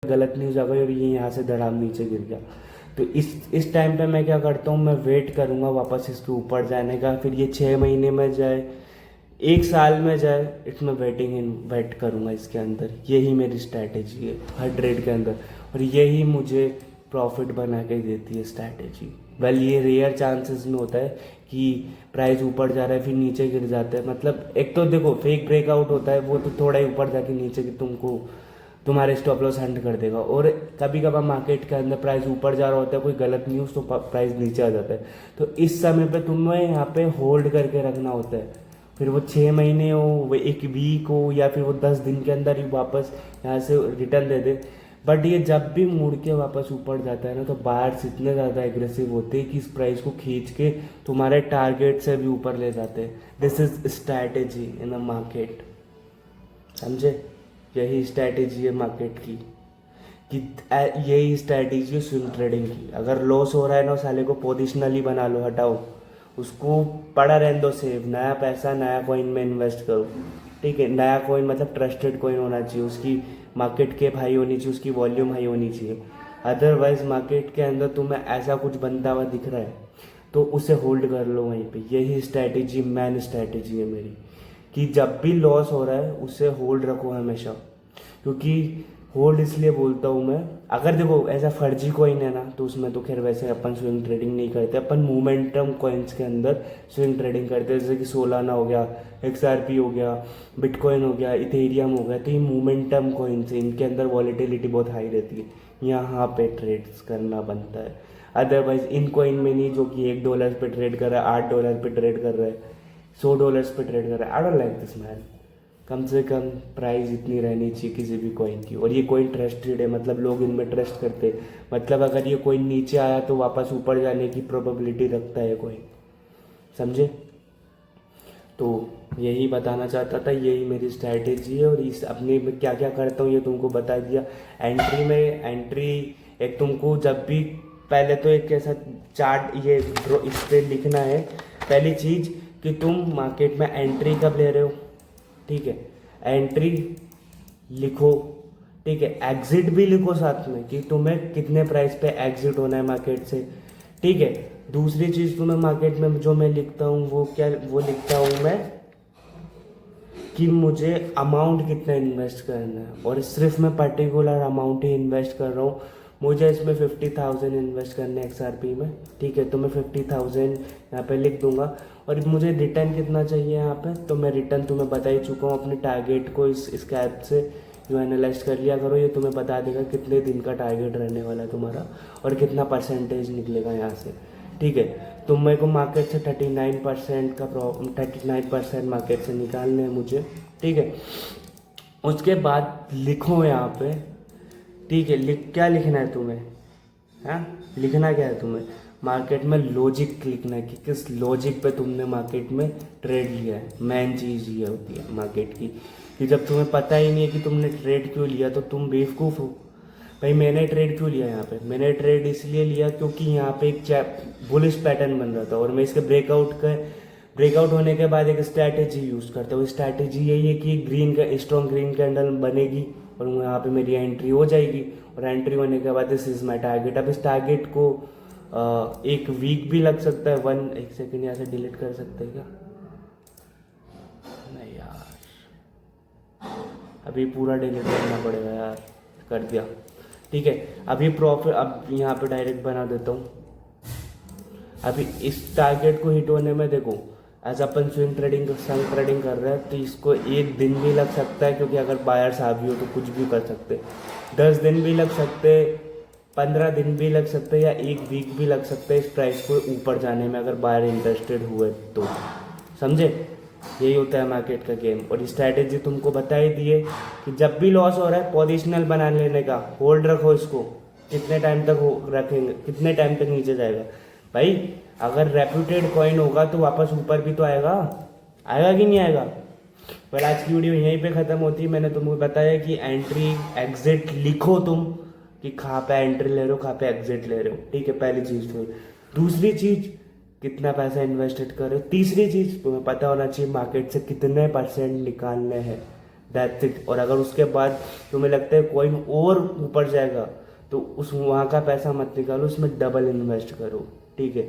गलत न्यूज़ आ गई और ये यहाँ से धड़ाम नीचे गिर गया। तो इस टाइम पे मैं क्या करता हूँ, मैं वेट करूँगा वापस इसके ऊपर जाने का, फिर ये 6 महीने में जाए, 1 साल में जाए, इसमें वेट करूँगा इसके अंदर। यही मेरी स्ट्रैटेजी है हर ट्रेड के अंदर, और यही मुझे प्रॉफिट बना के देती है स्ट्रैटेजी। वेल ये रेयर चांसेस में होता है कि प्राइस ऊपर जा रहा है फिर नीचे गिर जाता है। मतलब एक तो देखो फेक ब्रेकआउट होता है, वो तो थोड़ा ही ऊपर जाके नीचे तुमको तुम्हारे स्टॉप लॉस हंट कर देगा। और कभी कभार मार्केट के अंदर प्राइस ऊपर जा रहा होता है, कोई गलत न्यूज़, तो प्राइस नीचे आ जाता है। तो इस समय पे तुम्हें यहाँ पे होल्ड करके रखना होता है। फिर वो 6 महीने हो, वो 1 वीक हो, या फिर वो 10 दिन के अंदर ही वापस यहाँ से रिटर्न दे दे। बट ये जब भी मुड़ के वापस ऊपर जाता है ना, तो बायर्स इतने ज़्यादा एग्रेसिव होते हैं कि इस प्राइस को खींच के तुम्हारे टारगेट से भी ऊपर ले जाते हैं। This is strategy in a market, समझे? यही स्ट्रैटेजी है मार्केट की, कि यही स्ट्रैटेजी है स्विंग ट्रेडिंग की। अगर लॉस हो रहा है ना, साले को पोजिशनली बना लो, हटाओ उसको, पड़ा रहने दो सेव, नया पैसा नया कॉइन में इन्वेस्ट करो। ठीक है, नया कॉइन मतलब ट्रस्टेड कॉइन होना चाहिए, उसकी मार्केट कैप हाई होनी चाहिए, उसकी वॉल्यूम हाई होनी चाहिए। अदरवाइज मार्केट के अंदर तुम्हें ऐसा कुछ बनता हुआ दिख रहा है तो उसे होल्ड कर लो वहीं पे। यही स्ट्रैटेजी मैन स्ट्रैटेजी है मेरी, कि जब भी लॉस हो रहा है उसे होल्ड रखो हमेशा। क्योंकि होल्ड इसलिए बोलता हूँ मैं, अगर देखो ऐसा फर्जी कॉइन है ना, तो उसमें तो खैर वैसे अपन स्विंग ट्रेडिंग नहीं करते, अपन मोमेंटम कॉइन्स के अंदर स्विंग ट्रेडिंग करते हैं। जैसे कि सोलाना हो गया, XRP हो गया, बिटकॉइन हो गया, इथेरियम हो गया। तो ये मोमेंटम कॉइन्स है, इनके अंदर वॉलेटिलिटी बहुत हाई रहती है, यहाँ पे ट्रेड्स करना बनता है। अदरवाइज इन कॉइन में नहीं, जो कि $1 पे ट्रेड कर रहा है, $8 पे ट्रेड कर रहा है, $100 पे ट्रेड कर रहा है। I don't like this man. कम से कम प्राइस इतनी रहनी चाहिए किसी भी कॉइन की, और ये कॉइन ट्रस्टेड है, मतलब लोग इनमें ट्रस्ट करते हैं। मतलब अगर ये कॉइन नीचे आया तो वापस ऊपर जाने की प्रोबेबिलिटी रखता है कॉइन, समझे? तो यही बताना चाहता था, यही मेरी स्ट्रैटेजी है। और इस अपने में क्या क्या करता हूँ ये तुमको बता दिया। एंट्री एक तुमको जब भी, पहले तो एक ऐसा चार्ट ये इस पे लिखना है पहली चीज़, कि तुम मार्केट में एंट्री कब ले रहे हो। ठीक है, एंट्री लिखो, ठीक है, एग्जिट भी लिखो साथ में, कि तुम्हें कितने प्राइस पे एग्जिट होना है मार्केट से। ठीक है, दूसरी चीज़ तुम्हें मार्केट में जो मैं लिखता हूँ वो लिखता हूँ मैं, कि मुझे अमाउंट कितना इन्वेस्ट करना है, और सिर्फ मैं पर्टिकुलर अमाउंट ही इन्वेस्ट कर रहा हूँ। मुझे इसमें 50,000 इन्वेस्ट करना है XRP में। ठीक है, तो मैं 50,000 यहाँ पे लिख दूंगा। और मुझे रिटर्न कितना चाहिए यहाँ पे, तो मैं रिटर्न तुम्हें बता ही चुका हूँ अपने टारगेट को। इस ऐप से जो एनालाइज कर लिया करो, ये तुम्हें बता देगा कितने दिन का टारगेट रहने वाला है तुम्हारा, और कितना परसेंटेज निकलेगा यहाँ से। ठीक है, तो मेरे को मार्केट से 39% का 39% मार्केट से निकालने हैं मुझे। ठीक है, उसके बाद लिखो यहाँ पे। ठीक है, क्या लिखना है तुम्हें, हाँ लिखना क्या है तुम्हें, मार्केट में लॉजिक लिखना है, कि किस लॉजिक पे तुमने मार्केट में ट्रेड लिया है। मेन चीज़ ये होती है मार्केट की, कि जब तुम्हें पता ही नहीं है कि तुमने ट्रेड क्यों लिया, तो तुम बेवकूफ़ हो। भाई मैंने ट्रेड क्यों लिया यहाँ पे, मैंने ट्रेड इसलिए लिया क्योंकि यहाँ पे एक बुलिश पैटर्न बन रहा था, और मैं इसके ब्रेकआउट होने के बाद एक स्ट्रैटेजी यूज़ करता हूँ। स्ट्रैटेजी यही है कि स्ट्रॉन्ग ग्रीन कैंडल बनेगी, और यहाँ पे मेरी एंट्री हो जाएगी, और एंट्री होने के बाद दिस इज़ माई टारगेट। अब इस टारगेट को 1 वीक भी लग सकता है, 1 सेकेंड यहाँ से डिलीट कर सकते हैं क्या? नहीं यार, अभी पूरा डिलीट करना पड़ेगा यार, कर दिया। ठीक है, अभी प्रॉफिट अब यहाँ पे डायरेक्ट बना देता हूँ। अभी इस टारगेट को हिट होने में देखो, एज अपन स्विंग ट्रेडिंग कर रहे हैं, तो इसको 1 दिन भी लग सकता है, क्योंकि अगर बायर्स आ भी हो तो कुछ भी कर सकते। 10 दिन भी लग सकते, 15 दिन भी लग सकते, या 1 वीक भी लग सकते इस प्राइस को ऊपर जाने में, अगर बायर इंटरेस्टेड हुए तो, समझे? यही होता है मार्केट का गेम। और स्ट्रैटेजी तुमको बता ही दिए, कि जब भी लॉस हो रहा है पोजिशनल बना लेने का, होल्ड रखो इसको। कितने टाइम तक रखेंगे, कितने टाइम तक नीचे जाएगा भाई? अगर रेप्यूटेड कॉइन होगा तो वापस ऊपर भी तो आएगा कि नहीं आएगा? पर आज की वीडियो यहीं पे ख़त्म होती है। मैंने तुमको बताया कि एंट्री एग्जिट लिखो तुम, कि कहाँ पे एंट्री ले रहे हो, कहाँ पे एग्जिट ले रहे हो। ठीक है, पहली चीज़ तो। दूसरी चीज़, कितना पैसा इन्वेस्टेड कर रहे हो। तीसरी चीज़, तुम्हें पता होना चाहिए मार्केट से कितने % निकालने हैं। That's it. और अगर उसके बाद तुम्हें लगता है कॉइन और ऊपर जाएगा तो उस वहाँ का पैसा मत निकालो, उसमें डबल इन्वेस्ट करो, ठीक है।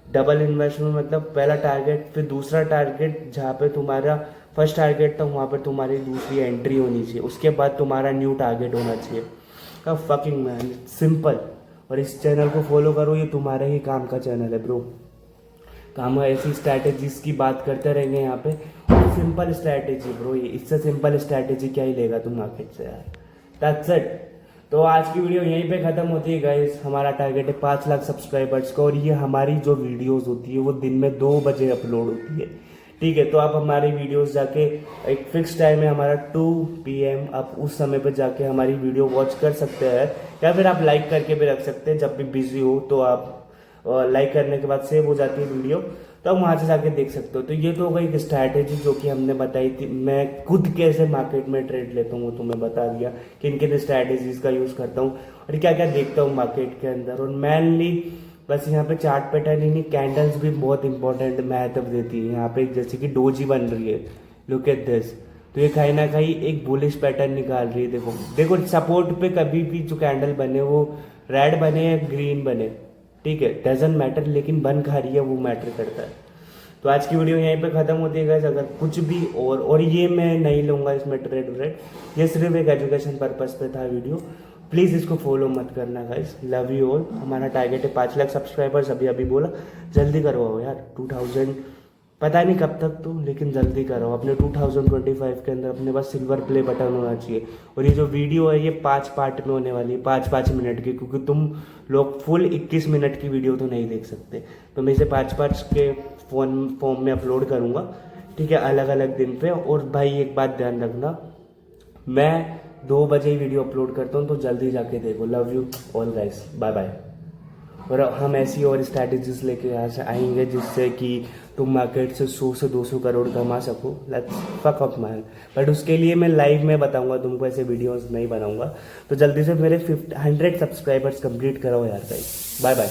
डबल इन्वेस्टमेंट मतलब पहला टारगेट, फिर दूसरा टारगेट, जहाँ पे तुम्हारा फर्स्ट टारगेट था वहाँ पर तुम्हारी दूसरी एंट्री होनी चाहिए, उसके बाद तुम्हारा न्यू टारगेट होना चाहिए। का फकिंग मैन, सिंपल। और इस चैनल को फॉलो करो, ये तुम्हारे ही काम का चैनल है ब्रो। हम ऐसी स्ट्रैटेजीज की बात करते रहेंगे यहाँ पे, सिंपल स्ट्रैटेजी ब्रो, ये इससे सिंपल स्ट्रैटेजी क्या ही लेगा तुम मार्केट से यार। That's it. तो आज की वीडियो यहीं पे ख़त्म होती है गाइस। हमारा टारगेट है 5 लाख सब्सक्राइबर्स का, और ये हमारी जो वीडियोस होती है वो दिन में 2 बजे अपलोड होती है, ठीक है। तो आप हमारी वीडियोस जाके, एक फिक्स टाइम है हमारा 2 PM, आप उस समय पे जाके हमारी वीडियो वॉच कर सकते हैं, या फिर आप लाइक करके भी रख सकते हैं। जब भी बिजी हो तो आप लाइक करने के बाद सेव हो जाती है वीडियो, तो आप वहाँ से जाके देख सकते हो। तो ये तो हो गई एक स्ट्रैटेजी जो कि हमने बताई थी। मैं खुद कैसे मार्केट में ट्रेड लेता हूँ वो तुम्हें बता दिया, किन किन स्ट्रैटेजीज का यूज़ करता हूँ और क्या क्या देखता हूँ मार्केट के अंदर। और मेनली बस यहाँ पे चार्ट पैटर्न ही नहीं, कैंडल्स भी बहुत इंपॉर्टेंट महत्व देती है। यहाँ पे जैसे कि डोजी बन रही है, लुक एट दिस, तो ये कहीं ना कहीं एक बुलिश पैटर्न निकाल रही है। देखो देखो, सपोर्ट पे कभी भी जो कैंडल बने वो रेड बने या ग्रीन बने, ठीक है, डजेंट मैटर, लेकिन बन खा रही है वो मैटर करता है। तो आज की वीडियो यहीं पे ख़त्म होती है गाइस। अगर कुछ भी और ये मैं नहीं लूँगा इसमें ट्रेड व्रेड, ये सिर्फ एक एजुकेशन पर्पज़ पे था वीडियो। प्लीज़ इसको फॉलो मत करना गाइस। Love you all. हमारा टारगेट है 5 लाख सब्सक्राइबर्स, अभी बोला, जल्दी करवाओ यार। 2000 पता नहीं कब तक तो, लेकिन जल्दी करो। अपने 2025 के अंदर अपने पास सिल्वर प्ले बटन होना चाहिए। और ये जो वीडियो है ये 5 पार्ट में होने वाली है, 5-5 मिनट की, क्योंकि तुम लोग फुल 21 मिनट की वीडियो तो नहीं देख सकते। तो मैं इसे 5-5 के फॉर्म में अपलोड करूँगा, ठीक है, अलग अलग दिन पे। और भाई एक बात ध्यान रखना, मैं 2 बजे वीडियो अपलोड करता हूँ, तो जल्दी जाके देखो। Love you all guys, bye bye. और हम ऐसी और स्ट्रैटेजीज लेके यहाँ से आएंगे जिससे कि तुम मार्केट से 100 से 200 करोड़ कमा सको। Let's fuck up man. But उसके लिए मैं लाइव में बताऊंगा तुमको, ऐसे वीडियोस नहीं बनाऊंगा। तो जल्दी से मेरे 100 सब्सक्राइबर्स कंप्लीट करो यार गाइस। Bye bye.